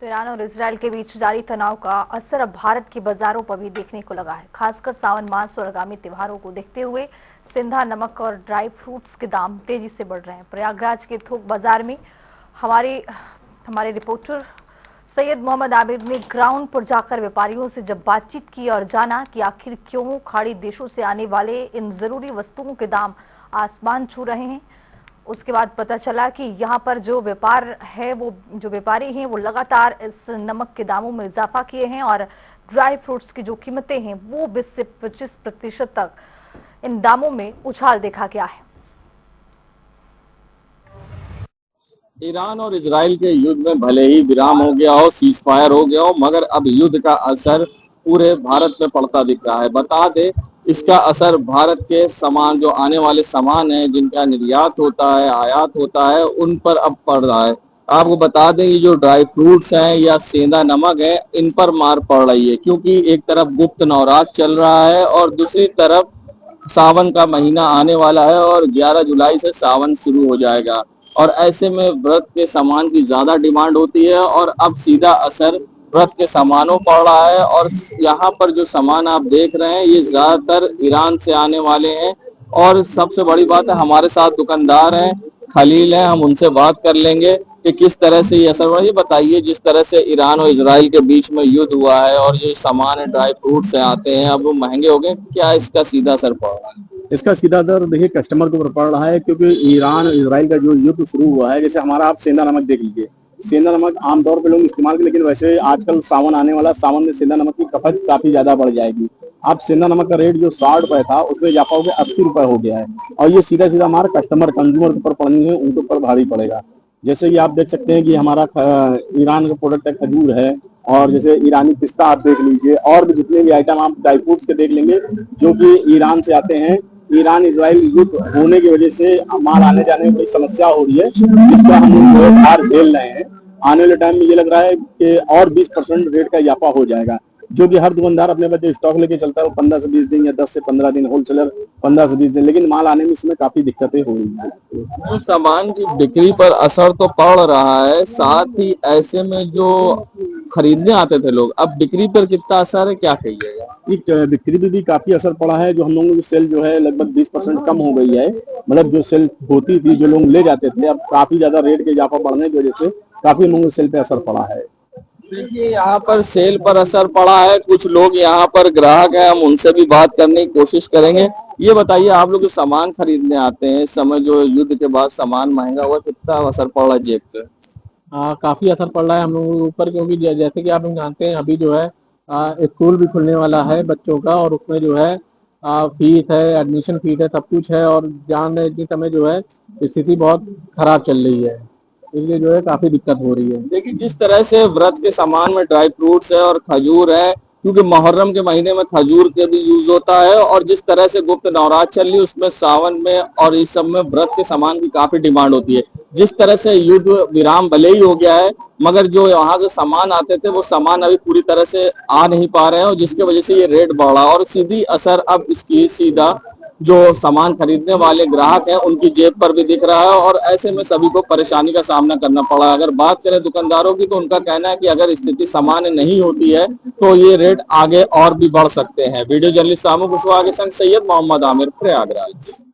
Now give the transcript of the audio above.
तो ईरान और इजरायल के बीच जारी तनाव का असर अब भारत के बाजारों पर भी देखने को लगा है। खासकर सावन मास और आगामी त्योहारों को देखते हुए सेंधा नमक और ड्राई फ्रूट्स के दाम तेजी से बढ़ रहे हैं। प्रयागराज के थोक बाजार में हमारे हमारे रिपोर्टर सैयद मोहम्मद आमिर ने ग्राउंड पर जाकर व्यापारियों से जब बातचीत की और जाना कि आखिर क्यों खाड़ी देशों से आने वाले इन जरूरी वस्तुओं के दाम आसमान छू रहे हैं, उसके बाद पता चला कि यहाँ पर जो व्यापार है, वो जो व्यापारी हैं वो लगातार इस नमक के दामों में इजाफा किए हैं और ड्राई फ्रूट्स की जो कीमतें हैं वो 20 से 25% तक इन दामों में उछाल देखा गया है। ईरान और इजराइल के युद्ध में भले ही विराम हो गया हो, सीज फायर हो गया हो, मगर अब युद्ध का असर पूरे भारत में पड़ता दिख रहा है। बता दे, इसका असर भारत के सामान, जो आने वाले सामान हैं, जिनका निर्यात होता है, आयात होता है, उन पर अब पड़ रहा है। आपको बता दें, ये जो ड्राई फ्रूट्स हैं या सेंधा नमक है, इन पर मार पड़ रही है, क्योंकि एक तरफ गुप्त नवरात्र चल रहा है और दूसरी तरफ सावन का महीना आने वाला है और 11 जुलाई से सावन शुरू हो जाएगा। और ऐसे में व्रत के सामान की ज्यादा डिमांड होती है और अब सीधा असर व्रत के सामानों पड़ रहा है। और यहाँ पर जो सामान आप देख रहे हैं, ये ज्यादातर ईरान से आने वाले हैं। और सबसे बड़ी बात है, हमारे साथ दुकानदार हैं, खलील हैं, हम उनसे बात कर लेंगे कि किस तरह से ये असर हुआ। ये बताइए, जिस तरह से ईरान और इजराइल के बीच में युद्ध हुआ है और ये सामान है, ड्राई फ्रूट से आते हैं, अब वो महंगे हो गए, क्या इसका सीधा असर पड़ रहा है? इसका सीधा दर देखिए कस्टमर के ऊपर पड़ रहा है, क्योंकि ईरान और इसराइल का जो युद्ध शुरू हुआ है, जैसे हमारा आप सेंधा नमक देख लीजिए। सेंधा नमक आमतौर पे लोग इस्तेमाल करते, लेकिन वैसे आजकल सावन आने वाला, सावन में सेंधा नमक की खपत काफी ज्यादा बढ़ जाएगी। अब सेंधा नमक का रेट जो 60 रुपए था, उसमें इजाफा हो गया 80 रुपए हो गया है। और ये सीधा सीधा हमारे कस्टमर कंज्यूमर के ऊपर पड़नी है, उनके ऊपर भारी पड़ेगा। जैसे कि आप देख सकते हैं कि हमारा ईरान का प्रोडक्ट है, खजूर है, और जैसे ईरानी पिस्ता आप देख लीजिए, और भी जितने भी आइटम आप ड्राई फ्रूट्स के देख लेंगे जो कि ईरान से आते हैं। ईरान इजराइल युद्ध होने की वजह से माल आने जाने में बड़ी समस्या हो रही है, जिसका हम लोग हार झेल रहे हैं। आने वाले टाइम में ये लग रहा है कि और 20% रेट का इजाफा हो जाएगा, जो कि हर दुकानदार अपने पास जो स्टॉक लेके चलता है वो 15 से 20 दिन या 10 से 15 दिन, होलसेलर 15 से 20 दिन, लेकिन माल आने में इसमें काफी दिक्कतें हो रही है। सामान की बिक्री पर असर तो पड़ रहा है, साथ ही ऐसे में जो खरीदने आते थे लोग, अब बिक्री पर कितना असर है, क्या कहिएगा? बिक्री पे भी काफी असर पड़ा है। जो हम लोगों की सेल जो है लगभग 20% कम हो गई है। मतलब जो सेल होती थी, जो लोग ले जाते थे, अब काफी ज्यादा रेट के इजाफा बढ़ने की वजह से काफी लोगों की सेल पे असर पड़ा है। देखिए, यहाँ पर सेल पर असर पड़ा है। कुछ लोग यहाँ पर ग्राहक हैं, हम उनसे भी बात करने की कोशिश करेंगे। ये बताइए, आप लोग जो सामान खरीदने आते हैं, इस समय जो युद्ध के बाद सामान महंगा हुआ, कितना असर पड़ रहा है जेब पे? काफी असर पड़ रहा है हम लोगों के ऊपर, क्योंकि जैसे कि आप लोग जानते हैं, अभी जो है स्कूल भी खुलने वाला है बच्चों का, और उसमें जो है फीस है, एडमिशन फीस है, सब कुछ है। और जान इतनी समय जो है स्थिति बहुत खराब चल रही है, इसलिए जो है काफी दिक्कत हो रही है। देखिए, जिस तरह से व्रत के सामान में ड्राई फ्रूट्स है और खजूर है, क्योंकि मुहर्रम के महीने में खजूर के भी यूज होता है, और जिस तरह से गुप्त नवरात्र चल रही है, उसमें सावन में और इस सब में व्रत के सामान की काफी डिमांड होती है। जिस तरह से युद्ध विराम भले ही हो गया है, मगर जो वहां से सामान आते थे, वो सामान अभी पूरी तरह से आ नहीं पा रहे हैं, और जिसकी वजह से ये रेट बढ़ा, और सीधी असर अब इसकी सीधा जो सामान खरीदने वाले ग्राहक हैं, उनकी जेब पर भी दिख रहा है। और ऐसे में सभी को परेशानी का सामना करना पड़ा। अगर बात करें दुकानदारों की, तो उनका कहना है कि अगर स्थिति सामान्य नहीं होती है तो ये रेट आगे और भी बढ़ सकते हैं। वीडियो जर्नलिस्ट सामू कुशवाहा के संग सैयद मोहम्मद आमिर, प्रयागराज।